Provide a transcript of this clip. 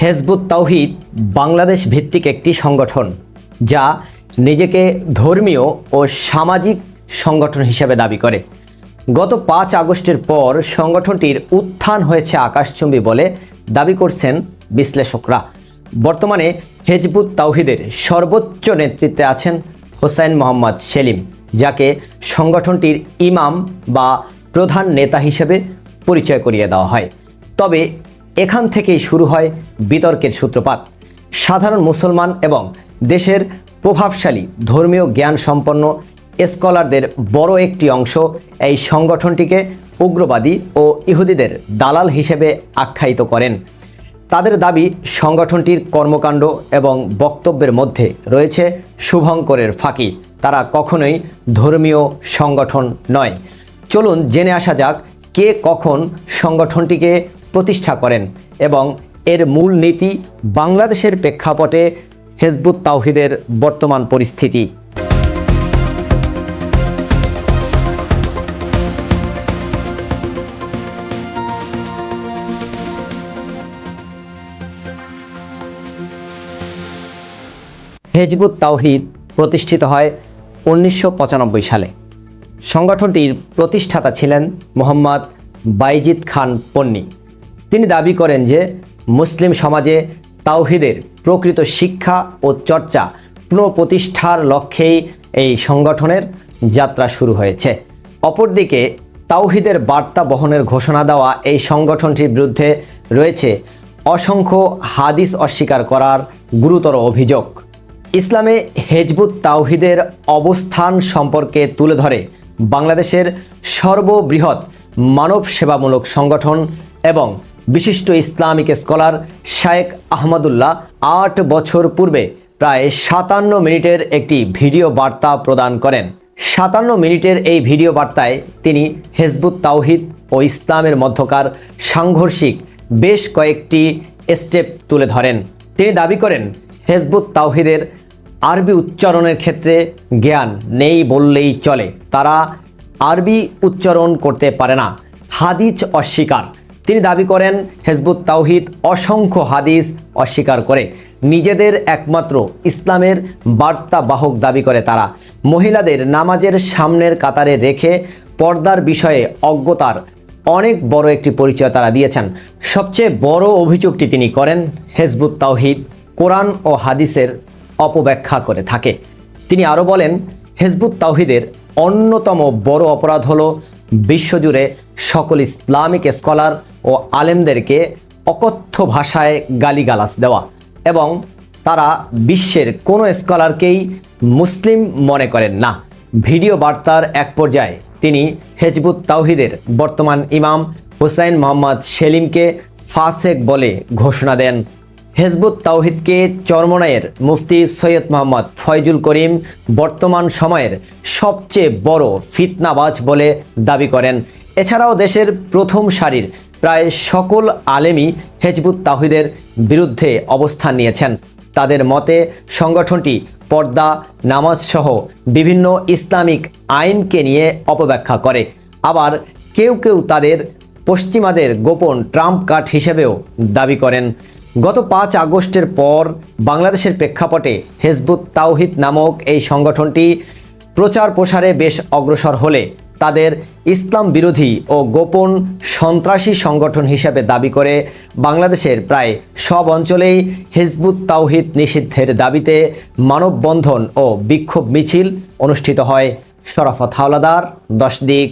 হেজবুত তাওহীদ বাংলাদেশ ভিত্তিক একটি সংগঠন যা নিজেকে ধর্মীয় ও সামাজিক সংগঠন হিসেবে দাবি করে। গত 5 আগস্টের পর সংগঠনটির উত্থান হয়েছে আকাশচুম্বী বলে দাবি করছেন বিশ্লেষকরা। বর্তমানে হেজবুত তাওহীদের সর্বোচ্চ নেতৃত্বে আছেন হোসাইন মোহাম্মদ সেলিম, যাকে সংগঠনটির ইমাম বা প্রধান নেতা হিসেবে পরিচয় করিয়ে দেওয়া হয়। তবে এখান থেকেই শুরু হয় বিতর্কের সূত্রপাত। সাধারণ মুসলমান এবং দেশের প্রভাবশালী ধর্মীয় জ্ঞান সম্পন্ন স্কলারদের বড় একটি অংশ এই সংগঠনটিকে উগ্রবাদী ও ইহুদিদের দালাল হিসেবে আখ্যায়িত করেন। তাদের দাবি, সংগঠনটির কর্মকাণ্ড এবং বক্তব্যের মধ্যে রয়েছে শুভঙ্করের ফাঁকি। তারা কখনোই ধর্মীয় সংগঠন নয়। চলুন জেনে আসা যাক কে কখন সংগঠনটিকে প্রতিষ্ঠা করেন এবং এর মূল নীতি, বাংলাদেশের প্রেক্ষাপটে হেজবুত তাওহীদের বর্তমান পরিস্থিতি। হেজবুত তাওহীদ প্রতিষ্ঠিত হয় 1995 সালে। সংগঠনটির প্রতিষ্ঠাতা ছিলেন মোহাম্মদ বাইজিদ খান পন্নী। তিনি দাবি করেন যে মুসলিম সমাজে তাওহীদের প্রকৃত শিক্ষা ও চর্চা পুনঃপ্রতিষ্ঠার লক্ষ্যেই এই সংগঠনের যাত্রা শুরু হয়েছে। অপরদিকে তাওহীদের বার্তা বহনের ঘোষণা দেওয়া এই সংগঠনটির বিরুদ্ধে রয়েছে অসংখ্য হাদিস অস্বীকার করার গুরুতর অভিযোগ। ইসলামে হেজবুত তাওহীদের অবস্থান সম্পর্কে তুলে ধরে বাংলাদেশের সর্ববৃহৎ মানব সেবামূলক সংগঠন এবং বিশিষ্ট ইসলামিক স্কলার শায়েখ আহমদুল্লাহ 8 বছর পূর্বে প্রায় 57 মিনিটের একটি ভিডিও বার্তা প্রদান করেন। 57 মিনিটের এই ভিডিও বার্তায় তিনি হেজবুত তাওহীদ ও ইসলামের মধ্যকার সাংঘর্ষিক বেশ কয়েকটি স্টেপ তুলে ধরেন। তিনি দাবি করেন, হেজবুত তাওহীদের আরবি উচ্চারণের ক্ষেত্রে জ্ঞান নেই বললেই চলে। তারা আরবি উচ্চারণ করতে পারে না, হাদিস অস্বীকার। তিনি দাবি করেন, হেজবুত তাওহীদ অসংখ্য হাদিস অস্বীকার করে নিজেদের একমাত্র ইসলামের বার্তা বাহক দাবি করে। তারা মহিলাদের নামাজের সামনের কাতারে রেখে পর্দার বিষয়ে অজ্ঞতার অনেক বড় একটি পরিচয় তারা দিয়েছেন। সবচেয়ে বড় অভিযোগটি তিনি করেন, হেজবুত তাওহীদ কোরআন ও হাদিসের অপব্যাখ্যা করে থাকে। তিনি আরও বলেন, হেজবুত তাওহীদের অন্যতম বড় অপরাধ হলো বিশ্বজুড়ে সকল ইসলামিক স্কলার ও আলেমদেরকে অকথ্য ভাষায় গালিগালাজ দেওয়া এবং তারা বিশ্বের কোনো স্কলারকেই মুসলিম মনে করেন না। ভিডিও বার্তার এক পর্যায়ে তিনি হেজবুত তাওহীদের বর্তমান ইমাম হোসাইন মোহাম্মদ সেলিমকে ফাসেক বলে ঘোষণা দেন। হেজবুত তাওহীদকে চরমনাইয়ের মুফতি সৈয়দ মোহাম্মদ ফয়জুল করিম বর্তমান সময়ের সবচেয়ে বড় ফিতনাবাজ বলে দাবি করেন। এছাড়াও দেশের প্রথম সারির প্রায় সকল আলেমই হেজবুত তাওহীদের বিরুদ্ধে অবস্থান নিয়েছেন। তাদের মতে সংগঠনটি পর্দা, নামাজ সহ বিভিন্ন ইসলামিক আইনকে নিয়ে অপব্যাখ্যা করে। আবার কেউ কেউ তাদের পশ্চিমাদের গোপন ট্রাম্প কার্ড হিসেবেও দাবি করেন। গত 5 আগস্টের পর বাংলাদেশের প্রেক্ষাপটে হেজবুত তাওহীদ নামক এই সংগঠনটি প্রচার প্রসারে বেশ অগ্রসর হলে তাদের ইসলাম বিরোধী ও গোপন সন্ত্রাসী সংগঠন হিসেবে দাবি করে বাংলাদেশের প্রায় সব অঞ্চলেই হেজবুত তাওহীদ নিষিদ্ধের দাবিতে মানববন্ধন ও বিক্ষোভ মিছিল অনুষ্ঠিত হয়। শরাফত হাওলাদার, 10 দিক।